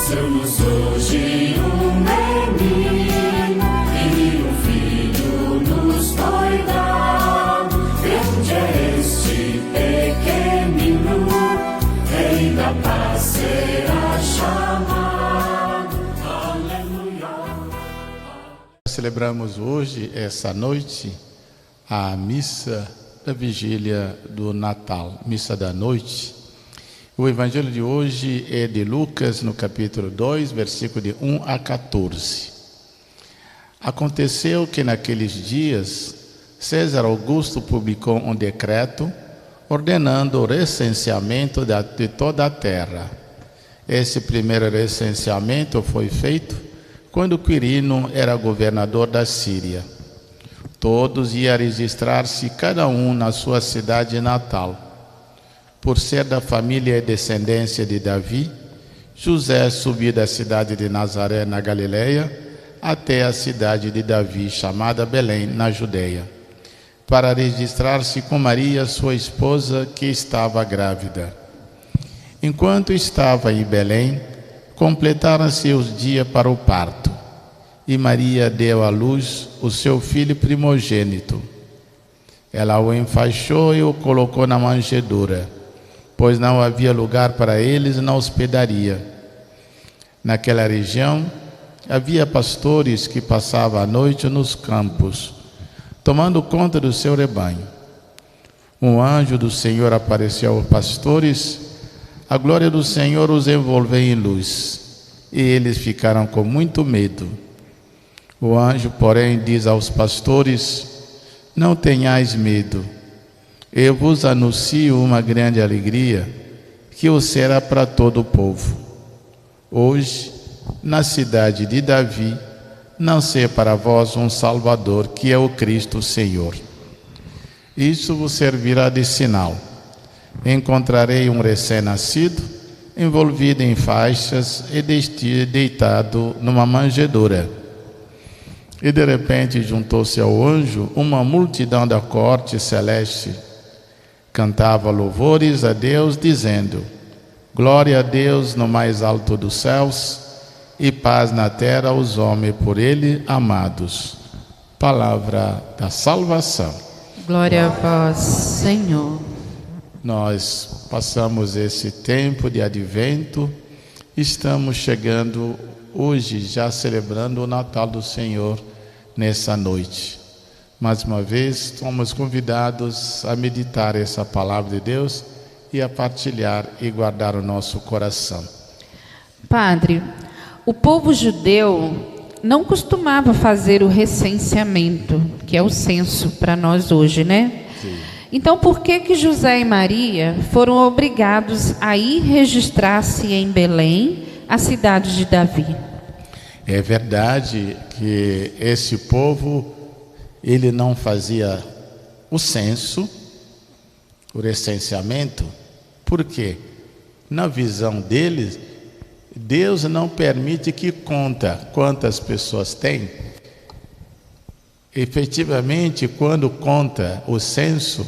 Nasceu-nos hoje um menino, e um filho nos foi dado. Grande é este pequenino, Rei da paz será chamado. Aleluia. Celebramos hoje, essa noite, a missa da vigília do Natal, missa da noite. O evangelho de hoje é de Lucas, no capítulo 2, versículo de 1 a 14. Aconteceu que naqueles dias, César Augusto publicou um decreto ordenando o recenseamento de toda a terra. Esse primeiro recenseamento foi feito quando Quirino era governador da Síria. Todos iam registrar-se, cada um na sua cidade natal. Por ser da família e descendência de Davi, José subiu da cidade de Nazaré, na Galileia, até a cidade de Davi, chamada Belém, na Judeia, para registrar-se com Maria, sua esposa, que estava grávida. Enquanto estava em Belém, completaram-se os dias para o parto, e Maria deu à luz o seu filho primogênito. Ela o enfaixou e o colocou na manjedoura, pois não havia lugar para eles na hospedaria. Naquela região havia pastores que passavam a noite nos campos, tomando conta do seu rebanho. Um anjo do Senhor apareceu aos pastores, a glória do Senhor os envolveu em luz, e eles ficaram com muito medo. O anjo, porém, diz aos pastores: não tenhais medo. Eu vos anuncio uma grande alegria, que o será para todo o povo. Hoje, na cidade de Davi, nasceu para vós um Salvador, que é o Cristo Senhor. Isso vos servirá de sinal. Encontrarei um recém-nascido, envolvido em faixas e deitado numa manjedoura. E de repente juntou-se ao anjo uma multidão da corte celeste. Cantava louvores a Deus, dizendo: glória a Deus no mais alto dos céus, e paz na terra aos homens por Ele amados. Palavra da salvação. Glória a vós, Senhor. Nós passamos esse tempo de advento, estamos chegando hoje, já celebrando o Natal do Senhor nessa noite. Mais uma vez, somos convidados a meditar essa palavra de Deus e a partilhar e guardar o nosso coração. Padre, o povo judeu não costumava fazer o recenseamento, que é o censo para nós hoje, né? Sim. Então, por que José e Maria foram obrigados a ir registrar-se em Belém, a cidade de Davi? É verdade que esse povo, ele não fazia o censo, o recenseamento, porque na visão deles, Deus não permite que conta quantas pessoas tem. Efetivamente, quando conta o censo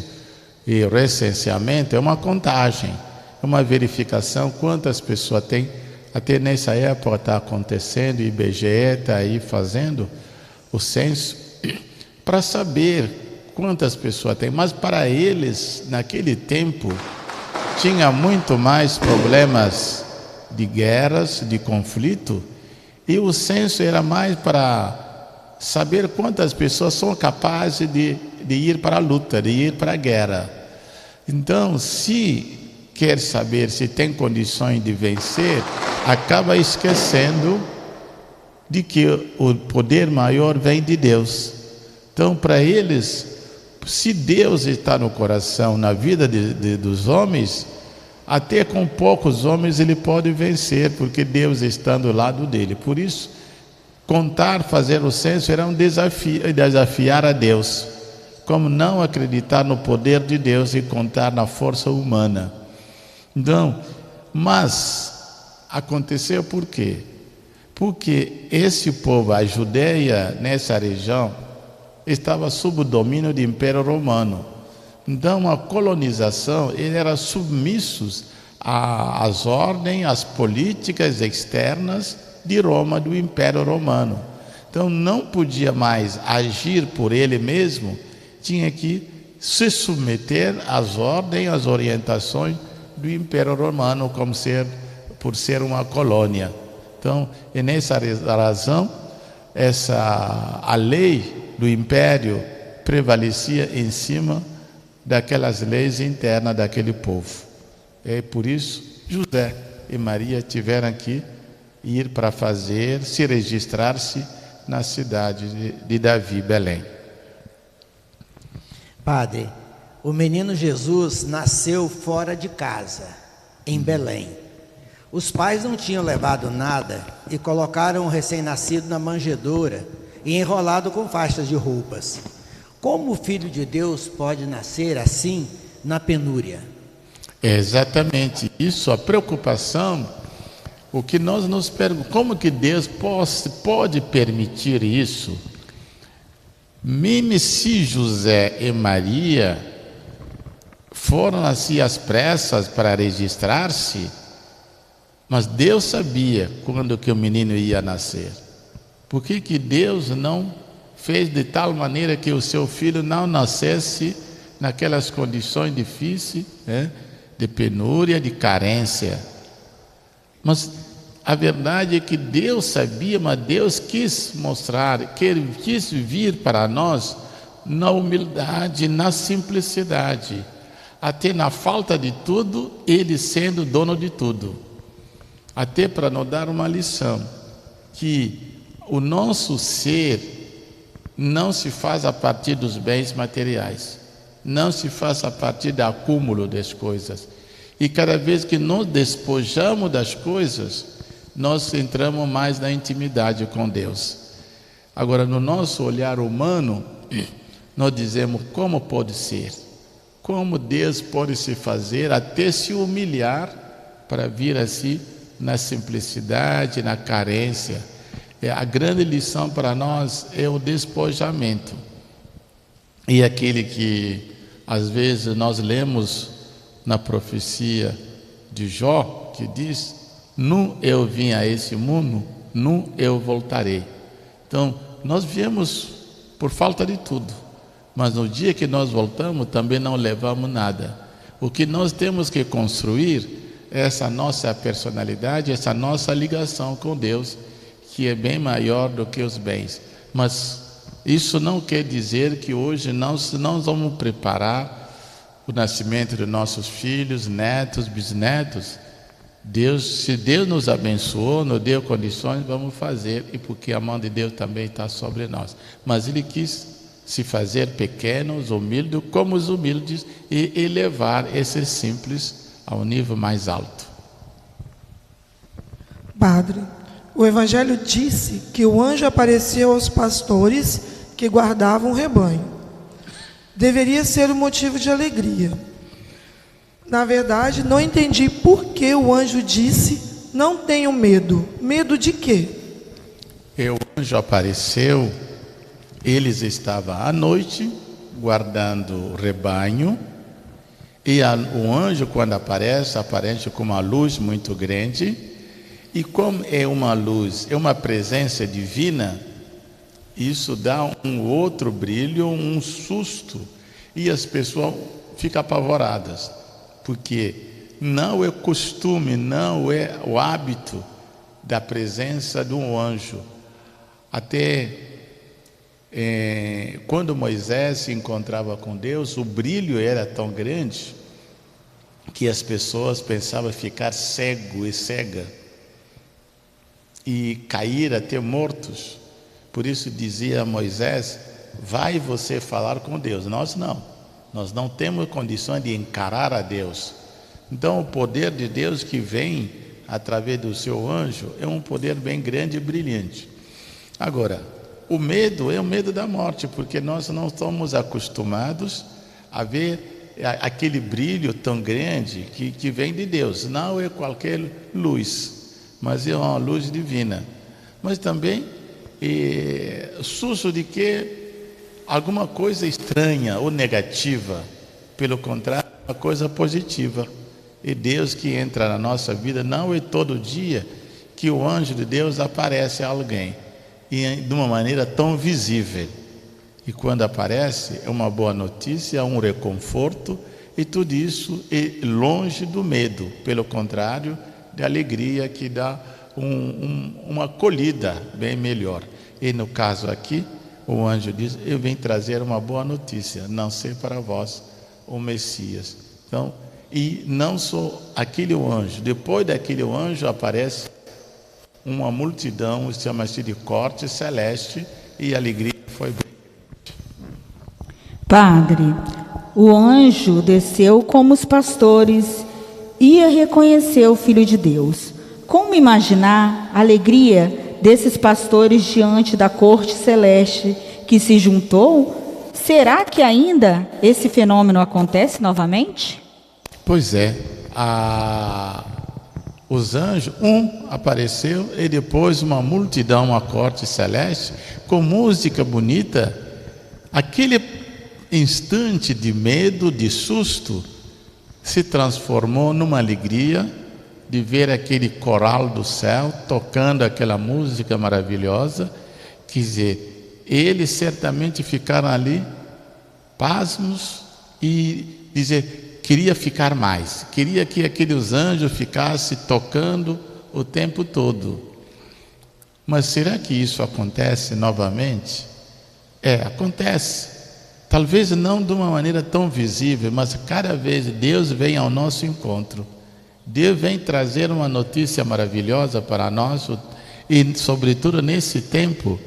e o recenseamento, é uma contagem, é uma verificação quantas pessoas tem. Até nessa época está acontecendo, o IBGE está aí fazendo o censo, para saber quantas pessoas tem. Mas para eles, naquele tempo, tinha muito mais problemas de guerras, de conflito, e o censo era mais para saber quantas pessoas são capazes de ir para a luta, de ir para a guerra. Então, se quer saber se tem condições de vencer, acaba esquecendo de que o poder maior vem de Deus. Então, para eles, se Deus está no coração, na vida dos homens, até com poucos homens ele pode vencer, porque Deus está do lado dele. Por isso, contar, fazer o censo era um desafio, desafiar a Deus. Como não acreditar no poder de Deus e contar na força humana. Então, mas aconteceu por quê? Porque esse povo, a Judeia, nessa região, estava sob o domínio do Império Romano. Então, a colonização, eles eram submissos as ordens, as políticas externas de Roma, do Império Romano. Então não podia mais agir por ele mesmo, tinha que se submeter às ordens, às orientações do Império Romano, por ser uma colônia. Então, é nessa razão, a lei do Império prevalecia em cima daquelas leis internas daquele povo. É por isso José e Maria tiveram que ir para se registrar-se na cidade de Davi, Belém. Padre, o menino Jesus nasceu fora de casa, em Belém. Os pais não tinham levado nada e colocaram o recém-nascido na manjedoura e enrolado com faixas de roupas. Como o Filho de Deus pode nascer assim, na penúria? É exatamente isso, a preocupação, o que nós nos perguntamos, como que Deus pode permitir isso? Mesmo se José e Maria foram assim às pressas para registrar-se, mas Deus sabia quando que o menino ia nascer. Por que Deus não fez de tal maneira que o seu filho não nascesse naquelas condições difíceis, de penúria, de carência? Mas a verdade é que Deus sabia, mas Deus quis mostrar, quis vir para nós na humildade, na simplicidade, até na falta de tudo, Ele sendo dono de tudo, até para nos dar uma lição, que o nosso ser não se faz a partir dos bens materiais, não se faz a partir do acúmulo das coisas, e cada vez que nos despojamos das coisas, nós entramos mais na intimidade com Deus. Agora, no nosso olhar humano, nós dizemos: como pode ser? Como Deus pode se fazer até se humilhar para vir assim na simplicidade, na carência? A grande lição para nós é o despojamento. E aquele que às vezes nós lemos na profecia de Jó, que diz: nu eu vim a esse mundo, nu eu voltarei. Então, nós viemos por falta de tudo, mas no dia que nós voltamos também não levamos nada. O que nós temos que construir é essa nossa personalidade, essa nossa ligação com Deus, que é bem maior do que os bens. Mas isso não quer dizer que hoje nós vamos preparar o nascimento de nossos filhos, netos, bisnetos. Se Deus nos abençoou, nos deu condições, vamos fazer, e porque a mão de Deus também está sobre nós. Mas Ele quis se fazer pequenos, humildes, como os humildes, e elevar esses simples ao nível mais alto. Padre, o Evangelho disse que o anjo apareceu aos pastores que guardavam o rebanho. Deveria ser um motivo de alegria. Na verdade, não entendi por que o anjo disse: não tenham medo. Medo de quê? O anjo apareceu, eles estavam à noite guardando o rebanho, e o anjo, quando aparece com uma luz muito grande, e como é uma luz, é uma presença divina, isso dá um outro brilho, um susto, e as pessoas ficam apavoradas, porque não é costume, não é o hábito da presença de um anjo. Até quando Moisés se encontrava com Deus, o brilho era tão grande que as pessoas pensavam ficar cego e cega e cair até mortos. Por isso dizia a Moisés: vai você falar com Deus. Nós não temos condições de encarar a Deus. Então o poder de Deus que vem através do seu anjo é um poder bem grande e brilhante. Agora, o medo é o medo da morte, porque nós não estamos acostumados a ver aquele brilho tão grande que vem de Deus. Não é qualquer luz, mas é uma luz divina. Mas também susto de que alguma coisa estranha ou negativa, pelo contrário, uma coisa positiva. E Deus que entra na nossa vida, não é todo dia que o anjo de Deus aparece a alguém, e de uma maneira tão visível. E quando aparece, é uma boa notícia, um reconforto, e tudo isso é longe do medo, pelo contrário, de alegria que dá uma acolhida bem melhor. E no caso aqui, o anjo diz: eu venho trazer uma boa notícia, não sei para vós o Messias. Então, e não só aquele anjo, depois daquele anjo aparece uma multidão, chama-se de corte celeste, e a alegria foi bem. Padre, o anjo desceu como os pastores, ia reconhecer o Filho de Deus. Como imaginar a alegria desses pastores diante da corte celeste que se juntou? Será que ainda esse fenômeno acontece novamente? Pois é, os anjos, apareceu, e depois uma multidão, a corte celeste, com música bonita. Aquele instante de medo, de susto, se transformou numa alegria de ver aquele coral do céu tocando aquela música maravilhosa. Quer dizer, eles certamente ficaram ali pasmos e dizer, queria ficar mais, queria que aqueles anjos ficassem tocando o tempo todo. Mas será que isso acontece novamente? Acontece. Talvez não de uma maneira tão visível, mas cada vez Deus vem ao nosso encontro. Deus vem trazer uma notícia maravilhosa para nós, e sobretudo nesse tempo,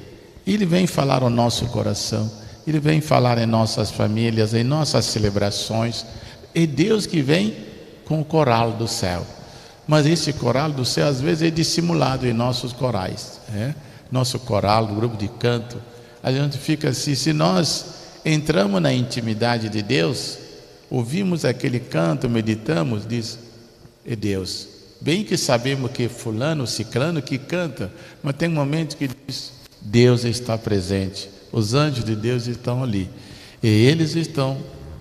Ele vem falar ao nosso coração, Ele vem falar em nossas famílias, em nossas celebrações. É Deus que vem com o coral do céu. Mas esse coral do céu às vezes é dissimulado em nossos corais, nosso coral, do grupo de canto. A gente fica assim, se nós entramos na intimidade de Deus, ouvimos aquele canto, meditamos, diz, é Deus. Bem que sabemos que fulano, ciclano que canta, mas tem um momento que diz, Deus está presente, os anjos de Deus estão ali, e eles estão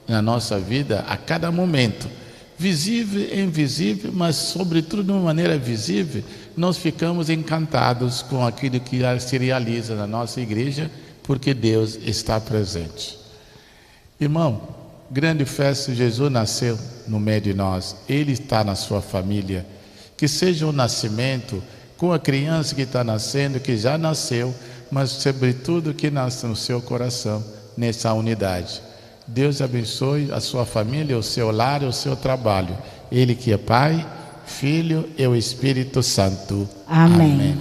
na nossa vida a cada momento, visível e invisível, mas sobretudo de uma maneira visível. Nós ficamos encantados com aquilo que se realiza na nossa igreja, porque Deus está presente. Irmão, grande festa, Jesus nasceu no meio de nós, Ele está na sua família. Que seja o nascimento com a criança que está nascendo, que já nasceu, mas sobretudo que nasce no seu coração, nessa unidade. Deus abençoe a sua família, o seu lar e o seu trabalho. Ele que é Pai, Filho e o Espírito Santo. Amém. Amém.